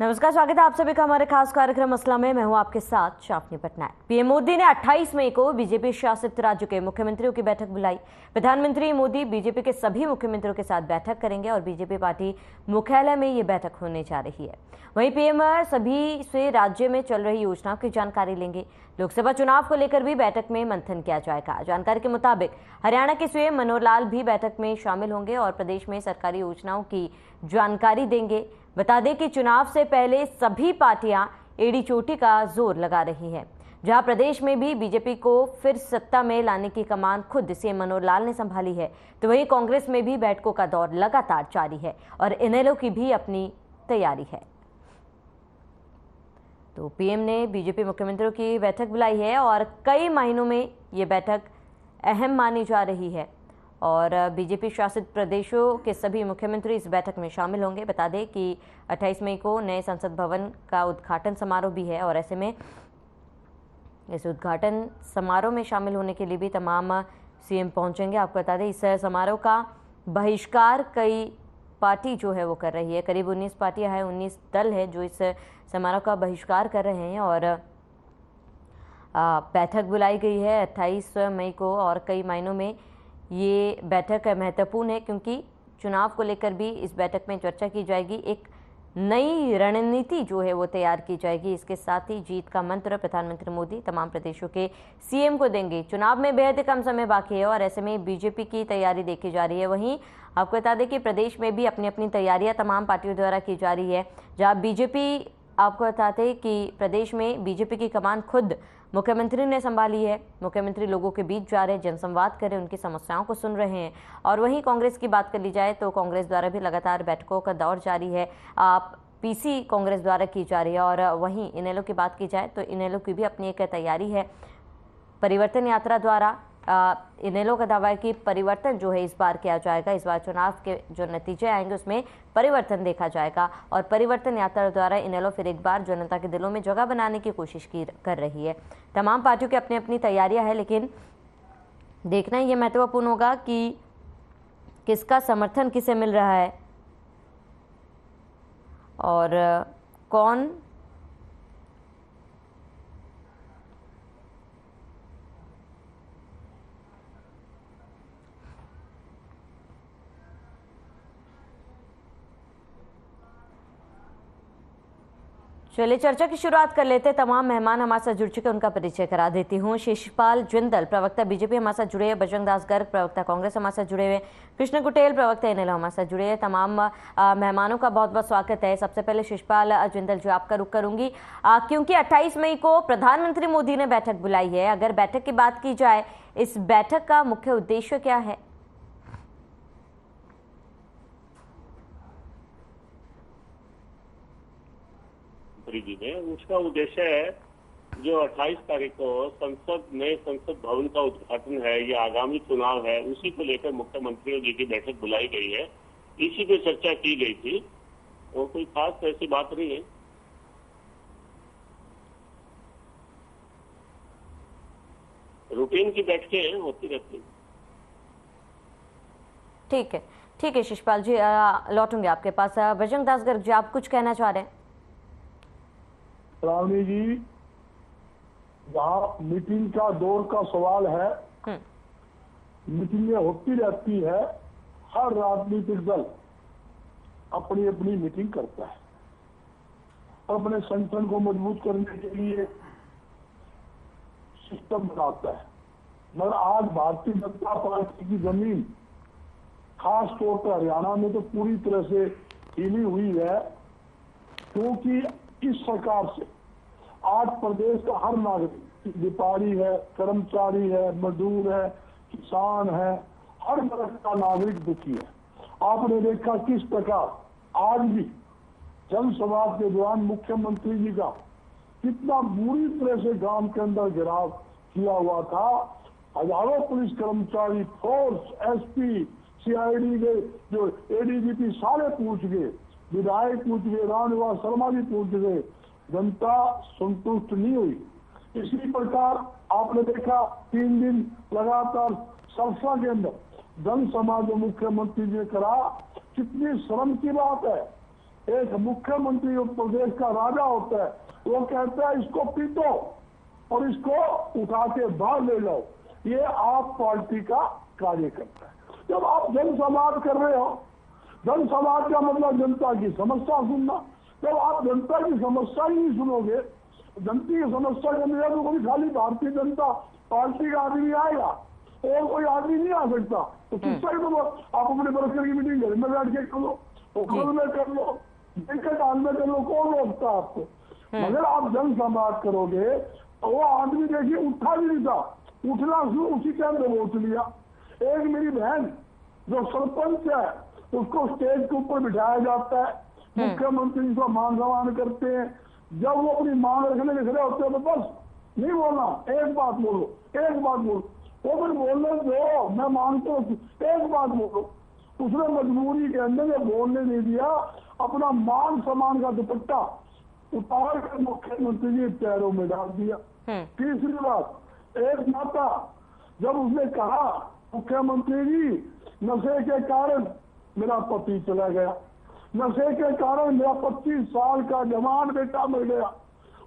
नमस्कार, स्वागत है आप सभी का हमारे खास कार्यक्रम मसला में। मैं हूं आपके साथ शाफनी पटनायक। पीएम मोदी ने 28 मई को बीजेपी शासित राज्यों के मुख्यमंत्रियों की बैठक बुलाई। प्रधानमंत्री मोदी बीजेपी के सभी मुख्यमंत्रियों के साथ बैठक करेंगे और बीजेपी पार्टी मुख्यालय में ये बैठक होने जा रही है। वहीं पीएम सभी से राज्य में चल रही योजनाओं की जानकारी लेंगे। लोकसभा चुनाव को लेकर भी बैठक में मंथन किया जाएगा। जानकारी के मुताबिक हरियाणा के सीएम मनोहर लाल भी बैठक में शामिल होंगे और प्रदेश में सरकारी योजनाओं की जानकारी देंगे। बता दें कि चुनाव से पहले सभी पार्टियां एड़ी चोटी का जोर लगा रही हैं। जहां प्रदेश में भी बीजेपी को फिर सत्ता में लाने की कमान खुद सीएम मनोहर लाल ने संभाली है, तो वहीं कांग्रेस में भी बैठकों का दौर लगातार जारी है और इनेलो की भी अपनी तैयारी है। तो पीएम ने बीजेपी मुख्यमंत्रियों की बैठक बुलाई है और कई महीनों में ये बैठक अहम मानी जा रही है और बीजेपी शासित प्रदेशों के सभी मुख्यमंत्री इस बैठक में शामिल होंगे। बता दें कि 28 मई को नए संसद भवन का उद्घाटन समारोह भी है और ऐसे में इस उद्घाटन समारोह में शामिल होने के लिए भी तमाम सीएम पहुंचेंगे। आपको बता दें, इस समारोह का बहिष्कार कई पार्टी जो है वो कर रही है। करीब 19 पार्टियां हैं, 19 दल है जो इस समारोह का बहिष्कार कर रहे हैं और बैठक बुलाई गई है 28 मई को और कई महीनों में ये बैठक महत्वपूर्ण है क्योंकि चुनाव को लेकर भी इस बैठक में चर्चा की जाएगी। एक नई रणनीति जो है वो तैयार की जाएगी। इसके साथ ही जीत का मंत्र प्रधानमंत्री मोदी तमाम प्रदेशों के सीएम को देंगे। चुनाव में बेहद कम समय बाकी है और ऐसे में बीजेपी की तैयारी देखी जा रही है। वहीं आपको बता दें कि प्रदेश में भी अपनी अपनी तैयारियां तमाम पार्टियों द्वारा की जा रही है। जहाँ बीजेपी, आपको बताते हैं कि प्रदेश में बीजेपी की कमान खुद मुख्यमंत्री ने संभाली है। मुख्यमंत्री लोगों के बीच जा रहे, जनसंवाद कर रहे, उनकी समस्याओं को सुन रहे हैं। और वहीं कांग्रेस की बात कर ली जाए तो कांग्रेस द्वारा भी लगातार बैठकों का दौर जारी है। पीसी कांग्रेस द्वारा की जा रही है और वहीं इनेलो की बात की जाए तो इनेलो की भी अपनी एक तैयारी है। परिवर्तन यात्रा द्वारा इनेलो का दावा है कि परिवर्तन जो है इस बार किया जाएगा। इस बार चुनाव के जो नतीजे आएंगे उसमें परिवर्तन देखा जाएगा और परिवर्तन यात्रा द्वारा इनेलो फिर एक बार जनता के दिलों में जगह बनाने की कोशिश कर रही है। तमाम पार्टियों की अपनी अपनी तैयारियां हैं, लेकिन देखना ये महत्वपूर्ण होगा कि किसका समर्थन किसे मिल रहा है और कौन चलिए चर्चा की शुरुआत कर लेते हैं। तमाम मेहमान हमारे साथ जुड़ चुके हैं, उनका परिचय करा देती हूँ। शिशपाल जिंदल प्रवक्ता बीजेपी हमारे साथ जुड़े हैं, बजरंग दास गर्ग प्रवक्ता कांग्रेस हमारे साथ जुड़े हुए, कृष्ण कुटेल प्रवक्ता इनेलो हमारे साथ जुड़े हैं। तमाम मेहमानों का बहुत बहुत स्वागत है। सबसे पहले शिशपाल जिंदल जो आपका रुख करूंगी क्योंकि 28 मई को प्रधानमंत्री मोदी ने बैठक बुलाई है। अगर बैठक की बात की जाए, इस बैठक का मुख्य उद्देश्य क्या है? जी में उसका उद्देश्य है जो 28 तारीख को नए संसद भवन का उद्घाटन है, ये आगामी चुनाव है, उसी को लेकर मुख्यमंत्रियों जी की बैठक बुलाई गई है। इसी पे चर्चा की गई थी और कोई खास ऐसी बात नहीं है। रूटीन की बैठकें होती रहती है। ठीक है शिशपाल जी, लौटूंगे आपके पास। बजरंग दास गर्ग जी, आप कुछ कहना चाह रहे हैं? रावणी जी, जहाँ मीटिंग का दौर का सवाल है, मीटिंगें होती रहती है। हर राजनीतिक दल अपनी अपनी मीटिंग करता है और अपने संगठन को मजबूत करने के लिए सिस्टम बनाता है। मगर आज भारतीय जनता पार्टी की जमीन, खास तौर पर हरियाणा में तो पूरी तरह से हिली हुई है, क्योंकि इस सरकार से आज प्रदेश का हर नागरिक, व्यापारी है, कर्मचारी है, मजदूर है, किसान है, हर वर्ग का नागरिक दुखी है। आपने देखा किस प्रकार आज भी जनसभा के दौरान मुख्यमंत्री जी का कितना बुरी तरह से गांव के अंदर घेराव किया हुआ था। हजारों पुलिस कर्मचारी, फोर्स, एसपी, सीआईडी के जो एडीजीपी सारे पूछ गए, विधायक पूछ गए, रामनिवास शर्मा भी पूछ गए। जनता संतुष्ट नहीं हुई। इसी प्रकार आपने देखा 3 दिन लगातार सरसा के अंदर जनसभा जो मुख्यमंत्री जी ने करा, कितनी शर्म की बात है एक मुख्यमंत्री प्रदेश का राजा होता है, वो कहता है इसको पीटो और इसको उठा के बाहर ले जाओ। ये आप पार्टी का कार्य करता है। जब आप जन संवाद कर रहे हो, जन संवाद का मतलब जनता की समस्या सुनना। जब आप जनता की समस्या ही नहीं सुनोगे, जनता की समस्या के लिए तो कोई खाली भारतीय जनता पार्टी का आदमी आएगा और कोई आदमी नहीं आ सकता। तो किसका ही तो आप अपने वर्कर की मीटिंग घर में बैठ के कर लो, होटल में कर लो, बैंकेट हॉल में कर लो, कौन रोकता है आपको? मगर आप जन संवाद करोगे तो वो आदमी देखिए उठा भी नहीं था, उठना शुरू उसी के अंदर वोट लिया। एक मेरी बहन जो सरपंच है, उसको स्टेज के ऊपर बिठाया जाता है, मुख्यमंत्री का मान सम्मान करते हैं। जब वो अपनी मांग रखने के खड़े होते हैं तो बस नहीं बोलना, एक बात बोलो, एक बात बोलो। वो फिर बोलने दो, मैं मांगता हूँ एक बात बोलो। उसने मजबूरी के अंदर ये बोलने नहीं दिया, अपना मान सम्मान का दुपट्टा उतार कर मुख्यमंत्री जी पैरों में डाल दिया। तीसरी बात, एक माता जब उसने कहा मुख्यमंत्री जी नशे के कारण मेरा पति चला गया, नशे के कारण मेरा 25 साल का जवान बेटा मर गया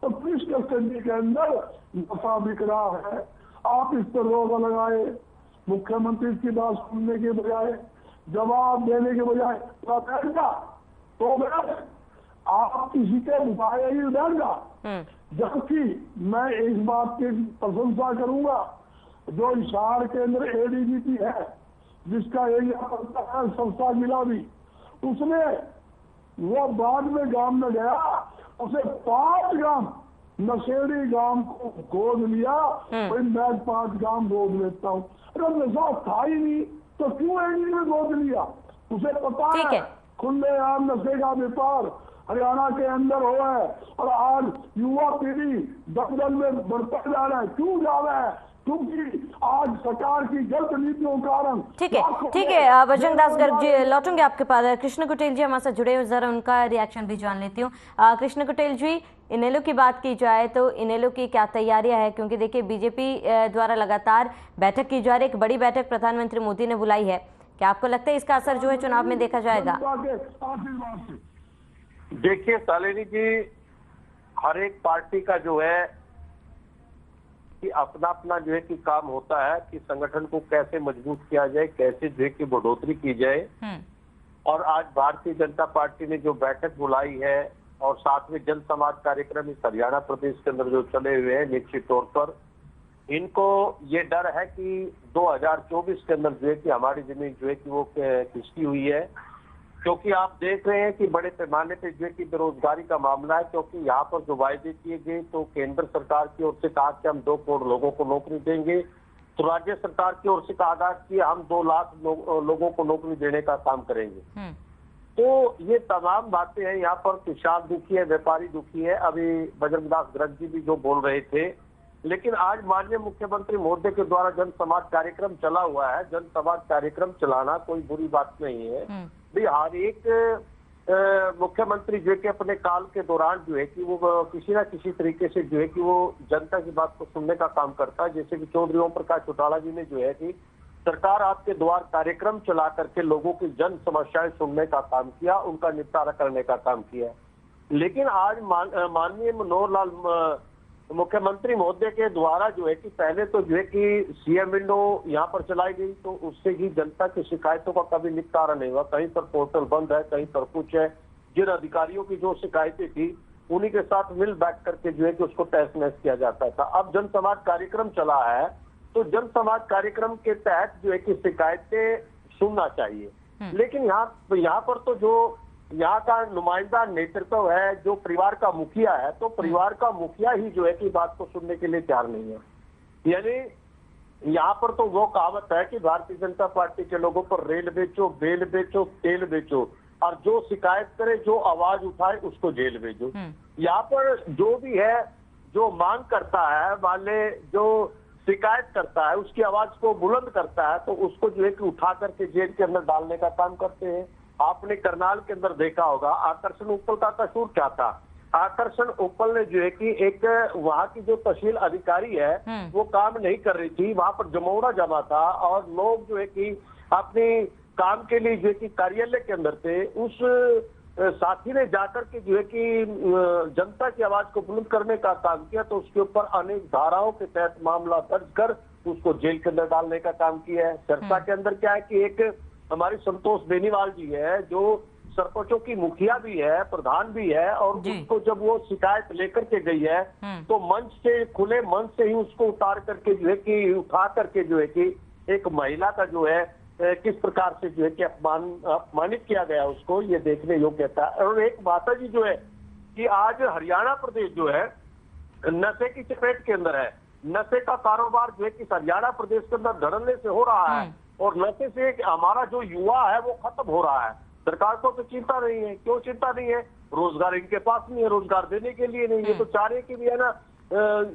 और पुलिस कस्टडी के अंदर नशा बिक रहा है, आप इस पर रोक लगाए। मुख्यमंत्री की बात सुनने के बजाय, जवाब देने के बजाय तो आप किसी के उपाय ही उड़ेगा। जबकि मैं इस बात की प्रशंसा करूंगा, जो हिसार के अंदर एडीजीपी है, जिसका एरिया पड़ता है संस्था जिला भी, उसने वो बाद में गांव में गया, उसे 5 गांव नशेड़ी गांव को गोद लिया। भाई मैं 5 गांव गोद लेता हूँ। अरे नशा था ही नहीं तो क्यों एडी ने गोद लिया? उसे पता है खुलेआम नशे का व्यापार हरियाणा के अंदर हो है और आज युवा पीढ़ी दलदल में बढ़ता जा रहा है। क्यों जा रहा है? क्योंकि आज सरकार की गलत नीतियों के कारण। ठीक है बजरंग दास गर्ग जी, लौटूंगे आपके पास। कृष्ण कुटेल जी हमारे साथ जुड़े हुए, जरा उनका रिएक्शन भी जान लेती हूँ। कृष्ण कुटेल जी, इनेलो की बात की जाए तो इनेलो की क्या तैयारियां है? क्योंकि देखिए बीजेपी द्वारा लगातार बैठक की जा रही है, एक बड़ी बैठक प्रधानमंत्री मोदी ने बुलाई है। क्या आपको लगता है इसका असर जो है चुनाव में देखा जाएगा? देखिए शालिनी जी, हर एक पार्टी का जो है कि अपना अपना जो है कि काम होता है कि संगठन को कैसे मजबूत किया जाए, कैसे जो है कि बढ़ोतरी की जाए। और आज भारतीय जनता पार्टी ने जो बैठक बुलाई है और साथ में जन संवाद कार्यक्रम इस हरियाणा प्रदेश के अंदर जो चले हुए हैं, निश्चित तौर पर इनको ये डर है कि 2024 के अंदर जो है कि हमारी जमीन जो है कि वो खिसकी हुई है। क्योंकि आप देख रहे हैं कि बड़े पैमाने पे जो है कि बेरोजगारी का मामला है। क्योंकि यहाँ पर जो वायदे किए गए तो केंद्र सरकार की ओर से कहा कि हम 2 करोड़ लोगों को नौकरी देंगे, तो राज्य सरकार की ओर से कहा कि हम 2 लाख लोगों को नौकरी देने का काम करेंगे। तो ये तमाम बातें हैं। यहाँ पर किसान दुखी है, व्यापारी दुखी है। अभी बजरंग दास गर्ग जी भी जो बोल रहे थे, लेकिन आज माननीय मुख्यमंत्री महोदय के द्वारा जन संवाद कार्यक्रम चला हुआ है। जन संवाद कार्यक्रम चलाना कोई बुरी बात नहीं है। भाई हर एक मुख्यमंत्री जो है कि अपने काल के दौरान जो है कि वो किसी ना किसी तरीके से जो है कि वो जनता की बात को सुनने का काम करता है। जैसे कि चौधरी ओम प्रकाश चौटाला जी ने जो है कि सरकार आपके द्वार कार्यक्रम चला करके लोगों की जन समस्याएं सुनने का काम किया, उनका निपटारा करने का काम किया। लेकिन आज माननीय मनोहर लाल मुख्यमंत्री महोदय के द्वारा जो है कि पहले तो जो है कि सीएम विंडो यहाँ पर चलाई गई, तो उससे ही जनता की शिकायतों का कभी निपटारा नहीं हुआ। कहीं पर पोर्टल बंद है, कहीं पर कुछ है। जिन अधिकारियों की जो शिकायतें थी उन्हीं के साथ मिल बैठ करके जो है कि उसको तहस नहस किया जाता था। अब जन संवाद कार्यक्रम चला है तो जन संवाद कार्यक्रम के तहत जो है कि शिकायतें सुनना चाहिए। लेकिन यहाँ पर तो जो यहाँ का नुमाइंदा नेतृत्व है, जो परिवार का मुखिया है, तो परिवार का मुखिया ही जो है कि बात को सुनने के लिए तैयार नहीं है। यानी यहाँ पर तो वो कहावत है कि भारतीय जनता पार्टी के लोगों पर रेल बेचो, बेल बेचो, तेल बेचो, और जो शिकायत करे, जो आवाज उठाए उसको जेल भेजो। यहाँ पर जो भी है, जो मांग करता है, मान ले जो शिकायत करता है, उसकी आवाज को बुलंद करता है, तो उसको जो है कि उठा करके जेल के अंदर डालने का काम करते हैं। आपने करनाल के अंदर देखा होगा, आकर्षण उपल का कसूर क्या था? आकर्षण उपल ने जो है कि एक वहाँ की जो तहसील अधिकारी है वो काम नहीं कर रही थी, वहां पर जमौरा जमा था और लोग जो है कि अपने काम के लिए जो है कि कार्यालय के अंदर थे, उस साथी ने जाकर के जो है कि जनता की आवाज को बुलंद करने का काम किया, तो उसके ऊपर अनेक धाराओं के तहत मामला दर्ज कर उसको जेल के अंदर डालने का काम किया है। चर्चा के अंदर क्या है कि एक हमारी संतोष बेनीवाल जी है, जो सरपंचों की मुखिया भी है, प्रधान भी है, और उसको जब वो शिकायत लेकर के गई है तो मंच से, खुले मंच से ही उसको उतार करके जो है कि उठा करके जो है कि एक महिला का जो है किस प्रकार से जो है कि अपमानित किया गया उसको, ये देखने योग्य था। और एक माता जी जो है कि आज हरियाणा प्रदेश जो है नशे की चपेट के अंदर है, नशे का कारोबार जो है कि हरियाणा प्रदेश के अंदर धड़ल्ले से हो रहा है, और नशे से हमारा जो युवा है वो खत्म हो रहा है। सरकार को तो चिंता नहीं है। क्यों चिंता नहीं है? रोजगार इनके पास नहीं है, रोजगार देने के लिए नहीं। ये तो चाह रहे कि भी है ना,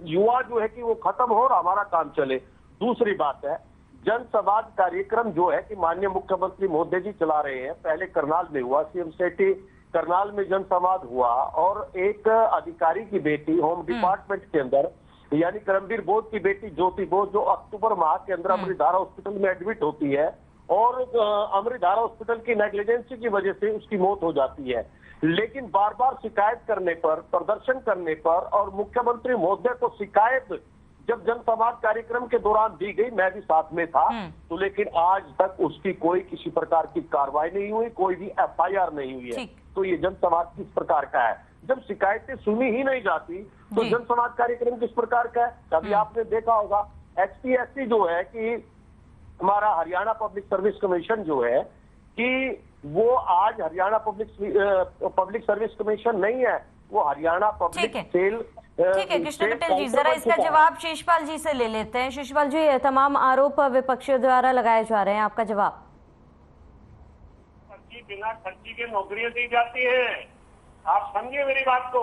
युवा जो है कि वो खत्म हो और हमारा काम चले। दूसरी बात है, जन संवाद कार्यक्रम जो है कि माननीय मुख्यमंत्री महोदय जी चला रहे हैं। पहले करनाल में हुआ, सीएम सेठी करनाल में जन संवाद हुआ, और एक अधिकारी की बेटी होम डिपार्टमेंट के अंदर, यानी करमबीर बोध की बेटी ज्योति बोध, जो अक्टूबर माह के अंदर अमृतधारा हॉस्पिटल में एडमिट होती है, और अमृतधारा हॉस्पिटल की नेग्लिजेंसी की वजह से उसकी मौत हो जाती है। लेकिन बार बार शिकायत करने पर, प्रदर्शन करने पर, और मुख्यमंत्री महोदय को शिकायत जब जन संवाद कार्यक्रम के दौरान दी गई, मैं भी साथ में था, तो लेकिन आज तक उसकी कोई किसी प्रकार की कार्रवाई नहीं हुई, कोई भी एफआईआर नहीं हुई है। तो ये जन संवाद किस प्रकार का है? जब शिकायतें सुनी ही नहीं जाती तो जन संवाद कार्यक्रम किस प्रकार का है? कभी आपने देखा होगा HPSC जो है कि हमारा हरियाणा पब्लिक सर्विस कमीशन जो है कि वो आज हरियाणा पब्लिक सर्विस कमीशन नहीं है, वो हरियाणा पब्लिक सेल। ठीक है कृष्ण पटेल जी, जरा इसका जवाब शिषपाल जी से ले लेते हैं। शिषपाल जी, ये तमाम आरोप विपक्षियों द्वारा लगाए जा रहे हैं, आपका जवाब। बिना खर्ची के नौकरियां दी जाती हैं। आप समझिए मेरी बात को।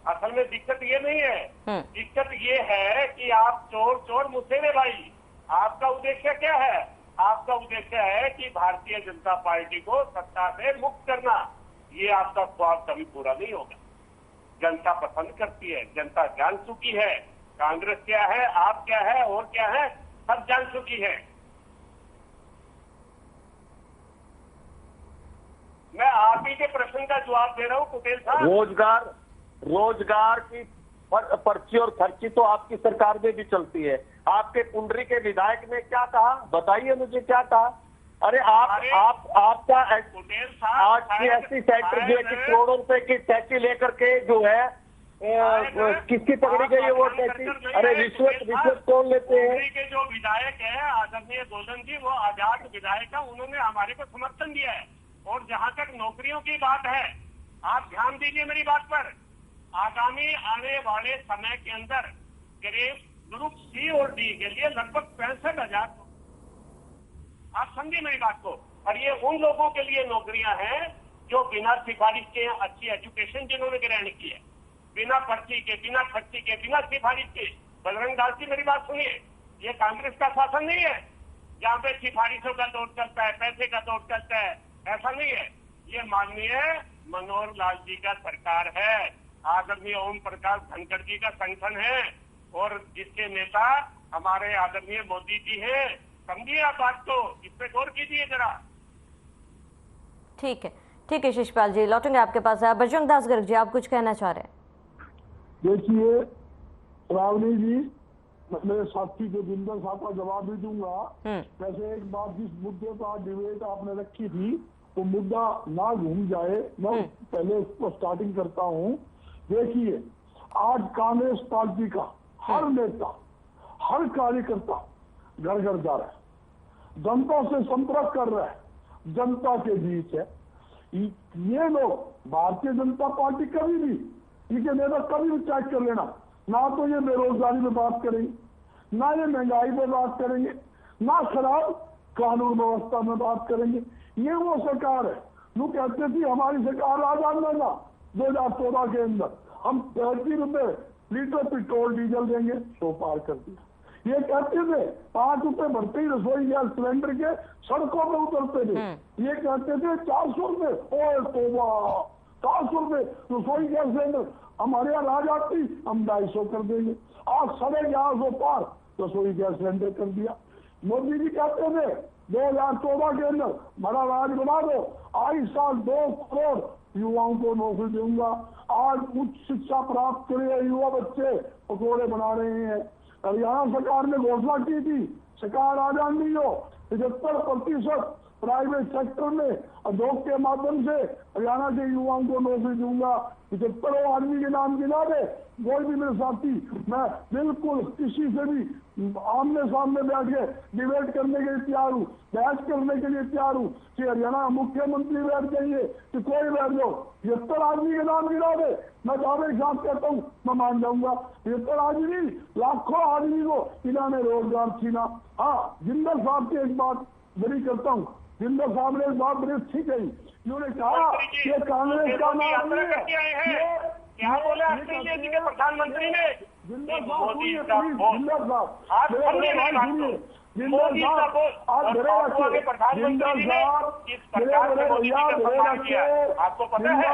असल में दिक्कत ये नहीं है, दिक्कत ये है कि आप चोर चोर मुसेरे भाई, आपका उद्देश्य क्या है? आपका उद्देश्य है कि भारतीय जनता पार्टी को सत्ता से मुक्त करना। ये आपका स्वार्थ कभी पूरा नहीं होगा। जनता पसंद करती है, जनता जान चुकी है कांग्रेस क्या है, आप क्या है और क्या है, सब जान चुकी है। मैं आप ही के प्रश्न का जवाब दे रहा हूं पटेल साहब। रोजगार की पर्ची और खर्ची तो आपकी सरकार में भी चलती है। आपके पुंडरी के विधायक ने क्या कहा, बताइए मुझे क्या कहा? अरे आपका आज CSC सेंटर जो है कि करोड़ों रुपए की टैक्सी लेकर के जो है किसकी पकड़ी गई है वो टैक्सी? अरे रिश्वत कौन लेते हैं? के जो विधायक है आदरणीय गोलन जी, वो आजाद विधायक है, उन्होंने हमारे को समर्थन दिया है। और जहां तक नौकरियों की बात है, आप ध्यान दीजिए मेरी बात पर। आगामी आने वाले समय के अंदर ग्रेड ग्रुप C और D के लिए लगभग 65,000, आप समझिए मेरी बात को। और ये उन लोगों के लिए नौकरियां हैं जो बिना सिफारिश के, अच्छी एजुकेशन जिन्होंने ग्रहण की है, बिना पर्ची के, बिना खर्ची के, बिना सिफारिश के। बजरंग दास जी मेरी बात सुनिए, ये कांग्रेस का शासन नहीं है जहाँ पे सिफारिशों का दौर चलता है, पैसे का दौर चलता है, ऐसा नहीं है। ये माननीय मनोहर लाल जी का सरकार है, आदरणीय ओम प्रकाश धनखड़ जी का संगठन है, और जिसके नेता हमारे आदरणीय मोदी जी हैं। समझिए आप बात को, इस पे गौर कीजिए जरा। ठीक है शिषपाल जी, लौटेंगे आपके पास। बजरंग दास गर्ग जी, आप कुछ कहना चाह रहे हैं? देखिए रावणी जी, मैं मेरे साथी जो जिंदल साहब का जवाब भी दूंगा। वैसे एक बात, जिस मुद्दे पर डिबेट आपने रखी थी तो मुद्दा ना घूम जाए, मैं पहले उसको स्टार्टिंग करता हूँ। देखिए आज कांग्रेस पार्टी का हर नेता, हर कार्यकर्ता घर घर जा रहा है, जनता से संपर्क कर रहा है, जनता के बीच है। ये लोग भारतीय जनता पार्टी कभी भी, इनके नेता कभी भी चेक कर लेना, ना तो ये बेरोजगारी में बात करेंगे, ना ये महंगाई में बात करेंगे, ना खराब कानून व्यवस्था में बात करेंगे। ये वो सरकार है जो कहते थी हमारी सरकार आजाद में ना 2014 के अंदर हम 30 रुपए लीटर पेट्रोल डीजल देंगे, तो पार कर दिया। ये कहते थे 5 रुपए बढ़ते ही रसोई गैस सिलेंडर के सड़कों पे उतरते थे। ये कहते थे 400 रुपए, ओए तोबा 400 रुपए रसोई गैस सिलेंडर, हमारे यहाँ आ जाती हम 250 कर देंगे। आज 1150 पार रसोई गैस सिलेंडर कर दिया। मोदी जी कहते थे 2014 के अंदर बड़ा राज बना दो, आज साल 2 करोड़ युवाओं को नौकरी दूंगा। आज उच्च शिक्षा प्राप्त करे युवा बच्चे पकौड़े बना रहे हैं। हरियाणा सरकार ने घोषणा की थी सरकार आ जानी हो 75% प्राइवेट सेक्टर में उद्योग के माध्यम से हरियाणा के युवाओं को नौकरी दूंगा। 75 आदमी के नाम गिना दे कोई भी मेरे साथी, मैं बिल्कुल किसी से भी आमने सामने बैठ के डिबेट करने के लिए तैयार हूँ, बहस करने के लिए तैयार हूँ कि हरियाणा मुख्यमंत्री बैठ जाइए कि कोई बैठ जाओ, 75 आदमी के नाम गिना दे, मैं दावे के साथ कहता हूँ मैं मान जाऊंगा। 75 आदमी लाखों आदमी को इन्होंने रोजगार छीना। हाँ, जिंदल साहब की एक बात बड़ी करता हूँ, जिंदल साहब ने एक बात बड़ी अच्छी कही, उन्होंने कहा कि कांग्रेस का नाम नहीं है। क्या बोला ऑस्ट्रेलिया जी के प्रधानमंत्री ने? मोदी का आपको पता है?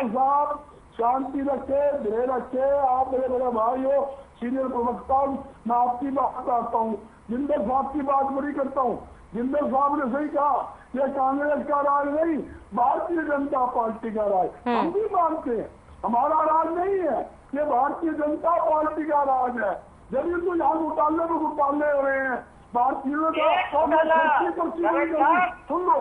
शांति रखे, धैर्य रखे, आप मेरे बड़े भाई हो, सीनियर प्रवक्ता, मैं आपकी बात करता हूँ, जिंदल साहब की बात बड़ी करता हूँ। जिंदल साहब ने सही कहा, ये कांग्रेस का राज नहीं, भारतीय जनता पार्टी का राज। हम भी मानते हैं हमारा राज नहीं है, ये भारतीय जनता पार्टी का राज है। जब ये तो यहाँ घोटाले में घोटाले हो रहे हैं, भारतीयों का सुन लो,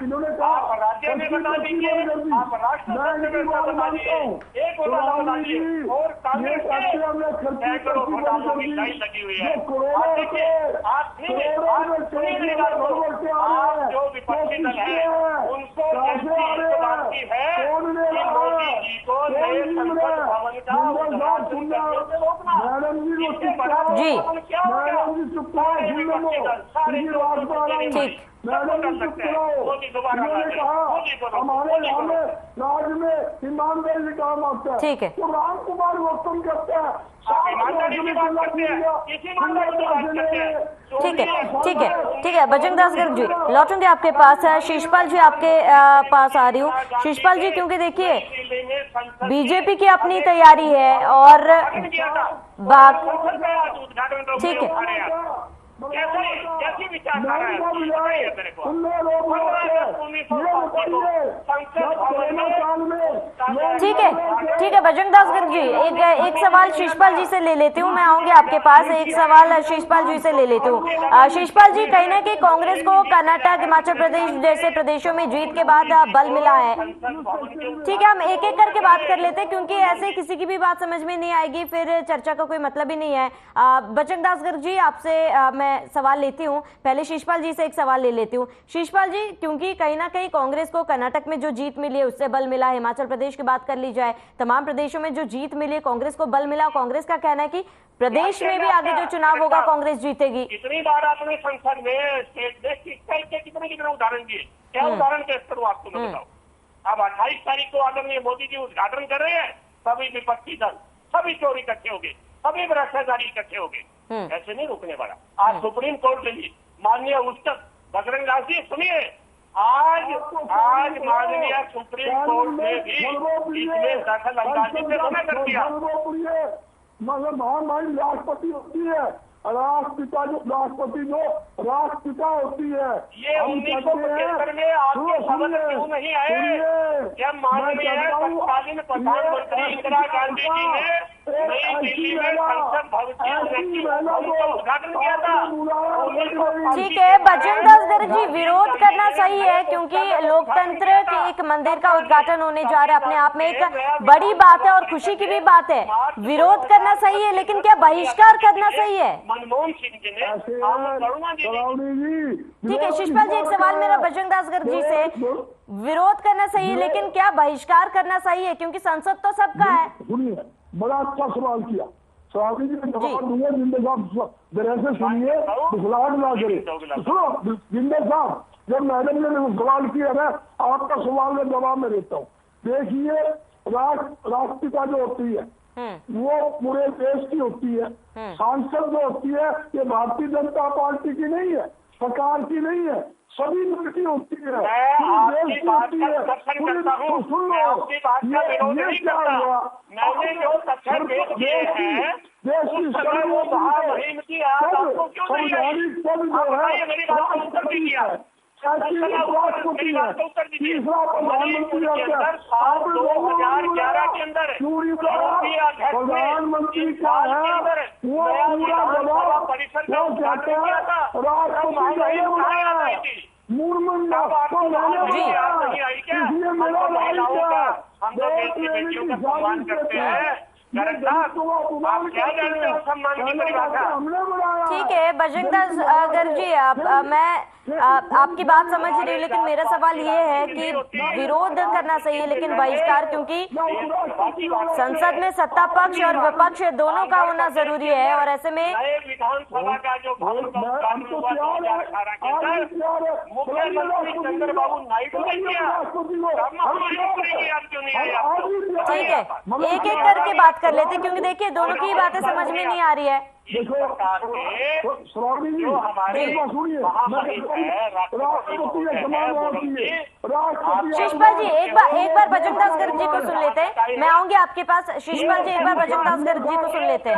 इन्होंने कहा राज्य में बता दीजिए, आप राष्ट्र में बता दीजिए, एक घोटाला बताइए और कांग्रेस जो विपक्षी दल है उनको बाकी है मोदी जी को नए संसद भवन का जी राज्य में ईमानदारी से काम आता है। ठीक है, तो राम कुमार गौतम कहते हैं ठीक है बजरंग दास गर्ग जी, लौटूंगे आपके पास। शीशपाल जी आपके पास आ रही हूँ। शीशपाल जी, क्योंकि देखिए बीजेपी की अपनी तैयारी है और ठीक है, ठीक है बजरंग दास गर्ग जी, एक सवाल शीशपाल जी से ले लेती हूँ, मैं आऊंगी आपके पास। एक सवाल शीशपाल जी से ले लेती हूँ। शीशपाल जी, कहीं ना कहीं कांग्रेस को कर्नाटक, हिमाचल प्रदेश जैसे प्रदेशों में जीत के बाद बल मिला है। ठीक है, हम एक एक करके बात कर लेते हैं, क्योंकि ऐसे किसी की भी बात समझ में नहीं आएगी, फिर चर्चा का कोई मतलब ही नहीं है। बजरंग दास गर्ग जी, आपसे मैं सवाल लेती हूँ, पहले शीशपाल जी से एक सवाल ले लेती हूँ। शीशपाल जी, क्योंकि कहीं ना कहीं कांग्रेस को कर्नाटक में जो जीत मिली है उससे बल मिला, हिमाचल प्रदेश की बात कर ली जाए, तमाम प्रदेशों में जो जीत मिली है कांग्रेस को बल मिला। कांग्रेस का कहना है कि प्रदेश में भी आगे जो चुनाव होगा कांग्रेस जीतेगी। कितनी बार आपने संसद में स्टेट में कितने उदाहरण दिए, क्या उदाहरण पेश करूँ आपको मैं बताऊँ? अब 28 तारीख को आदरणीय मोदी जी उद्घाटन कर रहे हैं, सभी विपक्षी दल, सभी चोरी इकट्ठे हो गए, सभी भ्रष्टाचारी इकट्ठे हो गए, ऐसे नहीं रुकने वाला। आज सुप्रीम कोर्ट के लिए माननीय उच्चतम बजरंग दास जी सुनिए, आज माननीय सुप्रीम कोर्ट ने भी इसमें दखल अंदाजी से मना कर दिया। मतलब हमारी राष्ट्रपति होती है, राष्ट्रपिता होती है, ये 1975 में आपके सदन क्यों नहीं आए जब माननीय तत्कालीन प्रधानमंत्री इंदिरा गांधी जी ने नई दिल्ली में संसद भवन का उद्घाटन किया था? ठीक है बजरंग दास गर्ग जी, विरोध करना सही है, क्योंकि लोकतंत्र के एक मंदिर का उद्घाटन होने जा रहा है, अपने आप में एक बड़ी बात है और खुशी की भी बात है। विरोध करना सही है, लेकिन क्या बहिष्कार करना सही है? मनमोहन सिंह जी ने, ठीक है शीशपाल जी, एक सवाल मेरा बजरंग दास गर्ग जी से, विरोध करना सही है लेकिन क्या बहिष्कार करना सही है, क्योंकि संसद तो सबका है? सुनिए, बड़ा अच्छा सवाल किया, सवाल जी ने जवाब दूंगा। जिंदल साहब जरा से सुनिए, बुखलाहट ना करे। सुनो जिंदल साहब, जब मैडम ने सवाल किया ना, आपका सवाल का जवाब मैं देता हूँ। देखिए, राष्ट्रपिता जो होती है वो पूरे देश की होती है, सांसद जो होती है ये भारतीय जनता पार्टी की नहीं है, सरकार की नहीं है, सभी दल की होती है। आपकी बात का समर्थन करता हूँ, मैं आपकी बात का विरोध नहीं करता। मैंने जो तथ्य पेश किए हैं उस समय वो महामहिम की आज आपको क्यों नहीं आई? आप बताइए, मेरी बात का उत्तर दीजिए। राष्ट्रपति है, तीसरा प्रधानमंत्री है। आप 2011 के अंदर प्रधानमंत्री क्या है वो पूरा दबाव परिषद वो कहते हैं राष्ट्रपति हम तो देश की बेटियों का सम्मान करते हैं। आप क्या जानते हो सम्मान की परिभाषा? ठीक है बजरंग दास गर्ग जी, मैं आपकी बात समझ रही हूँ, लेकिन मेरा सवाल ये है कि विरोध करना सही है लेकिन बहिष्कार, क्योंकि संसद में सत्ता पक्ष और विपक्ष दोनों का होना जरूरी है और ऐसे में विधानसभा का जो भवन का उद्घाटन हुआ 2018 के अंदर मुख्यमंत्री चंद्रबाबू नायडू ने किया, क्यों नहीं आया? ठीक है, एक एक करके बात कर लेते हैं क्योंकि देखिए दोनों की बातें समझ में नहीं आ रही है। देखो श्रावणी जी सुनिए, शिषपाल जी एक बार बजरंग दास गर्ग जी को सुन लेते हैं, मैं आऊंगी आपके पास। शिषपाल जी एक बार बजरंग दास गर्ग जी को सुन लेते हैं।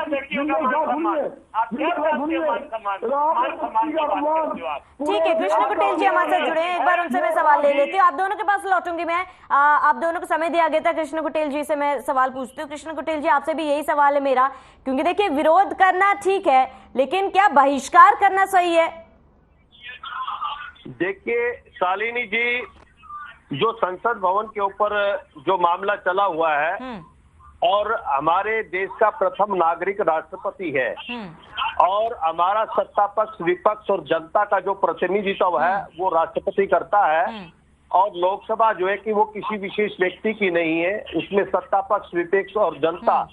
ठीक है, कृष्ण कुटेल जी हमारे साथ जुड़े हैं, एक बार उनसे मैं सवाल ले लेती हूँ। आप दोनों के पास लौटूंगी मैं, आप दोनों को समय दिया गया था। कृष्ण कुटेल जी से मैं सवाल पूछती हूँ। कृष्ण कुटेल जी आपसे भी यही सवाल है मेरा, क्योंकि देखिए विरोध करना ठीक है लेकिन क्या बहिष्कार करना सही है? देखिए शालिनी जी, जो संसद भवन के ऊपर जो मामला चला हुआ है और हमारे देश का प्रथम नागरिक राष्ट्रपति है और हमारा सत्ता पक्ष विपक्ष और जनता का जो प्रतिनिधित्व है वो राष्ट्रपति करता है और लोकसभा जो है कि वो किसी विशेष व्यक्ति की नहीं है, उसमें सत्ता पक्ष विपक्ष और जनता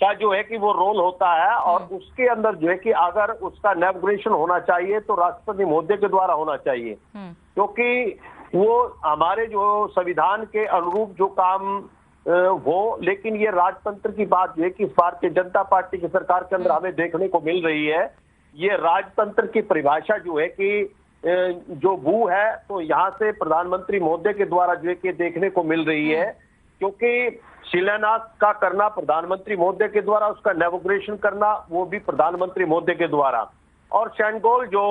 का जो है कि वो रोल होता है और उसके अंदर जो है कि अगर उसका इनॉग्रेशन होना चाहिए तो राष्ट्रपति महोदय के द्वारा होना चाहिए, क्योंकि वो हमारे जो संविधान के अनुरूप जो काम हो। लेकिन ये राजतंत्र की बात जो है कि भारतीय जनता पार्टी की सरकार के अंदर हमें देखने को मिल रही है। ये राजतंत्र की परिभाषा जो है कि जो भू है तो यहाँ से प्रधानमंत्री महोदय के द्वारा जो है कि देखने को मिल रही है, क्योंकि शिलान्यास का करना प्रधानमंत्री महोदय के द्वारा, उसका इनॉग्रेशन करना वो भी प्रधानमंत्री महोदय के द्वारा। और सैनगोल जो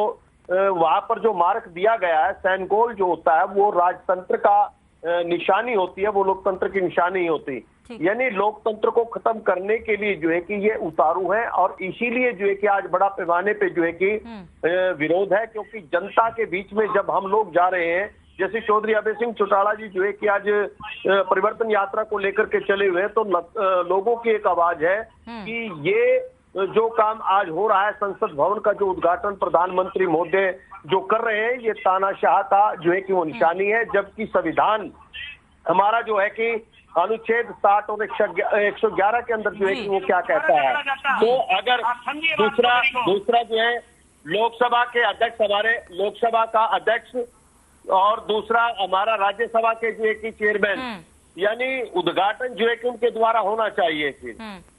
वहां पर जो मार्क दिया गया है, सैनगोल जो होता है वो राजतंत्र का निशानी होती है, वो लोकतंत्र की निशानी होती। यानी लोकतंत्र को खत्म करने के लिए जो है कि ये उतारू है और इसीलिए जो है कि आज बड़ा पैमाने पे जो है कि विरोध है, क्योंकि जनता के बीच में जब हम लोग जा रहे हैं, जैसे चौधरी अभय सिंह चौटाला जी जो है कि आज परिवर्तन यात्रा को लेकर के चले हुए हैं, तो लोगों की एक आवाज है कि ये जो काम आज हो रहा है संसद भवन का जो उद्घाटन प्रधानमंत्री महोदय जो कर रहे हैं, ये तानाशाह का जो है कि वो निशानी है, जबकि संविधान हमारा जो है कि अनुच्छेद 60 और 111 के अंदर जो है कि वो क्या कहता है। तो अगर दूसरा जो है लोकसभा के अध्यक्ष, हमारे लोकसभा का अध्यक्ष और दूसरा हमारा राज्यसभा के जो है कि चेयरमैन, यानी उद्घाटन जो है कि उनके द्वारा होना चाहिए फिर।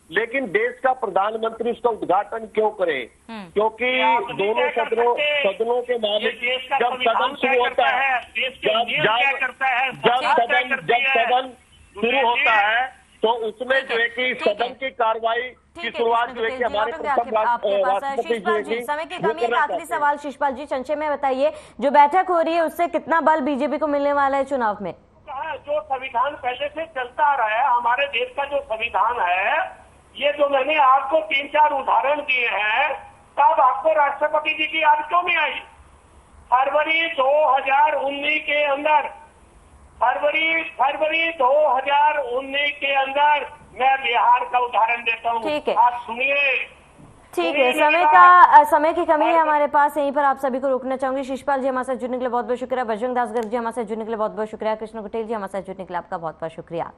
लेकिन देश का प्रधानमंत्री उसका उद्घाटन क्यों करे? क्योंकि दोनों सदनों के मामले जब सदन शुरू होता है, जब सदन शुरू होता है तो उसमें जो है कि सदन की कार्रवाई की शुरुआत जो है कि हमारे प्रथम राष्ट्रपति जो है कि समय की कमी है। आखिरी सवाल शिषपाल जी, संक्षेप में बताइए, जो बैठक हो रही है उससे कितना बल बीजेपी को मिलने वाला है चुनाव में? जो संविधान पहले से चलता आ रहा है, हमारे देश का जो संविधान है, ये जो मैंने आपको 3-4 उदाहरण दिए हैं, तब आपको राष्ट्रपति जी की याद क्यों नहीं आई? फरवरी 2019 के अंदर, फरवरी 2019 के अंदर मैं बिहार का उदाहरण देता हूँ, आप सुनिए। ठीक है, समय की कमी है हमारे पास, यहीं पर आप सभी को रोकना चाहूंगी। शिषपाल जी हमारे साथ जुड़ने के लिए बहुत बहुत शुक्रिया, बजरंग दास गर्ग जी हमारे साथ जुड़ने के लिए बहुत बहुत शुक्रिया, कृष्ण कुटेल जी हमारे साथ जुड़ने के लिए आपका बहुत बहुत शुक्रिया।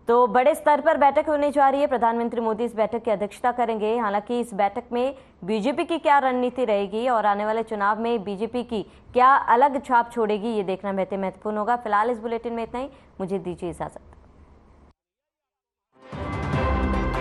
तो बड़े स्तर पर बैठक होने जा रही है, प्रधानमंत्री मोदी इस बैठक की अध्यक्षता करेंगे। हालांकि इस बैठक में बीजेपी की क्या रणनीति रहेगी और आने वाले चुनाव में बीजेपी की क्या अलग छाप छोड़ेगी, ये देखना बेहद महत्वपूर्ण होगा। फिलहाल इस बुलेटिन में इतना ही, मुझे दीजिए इजाजत।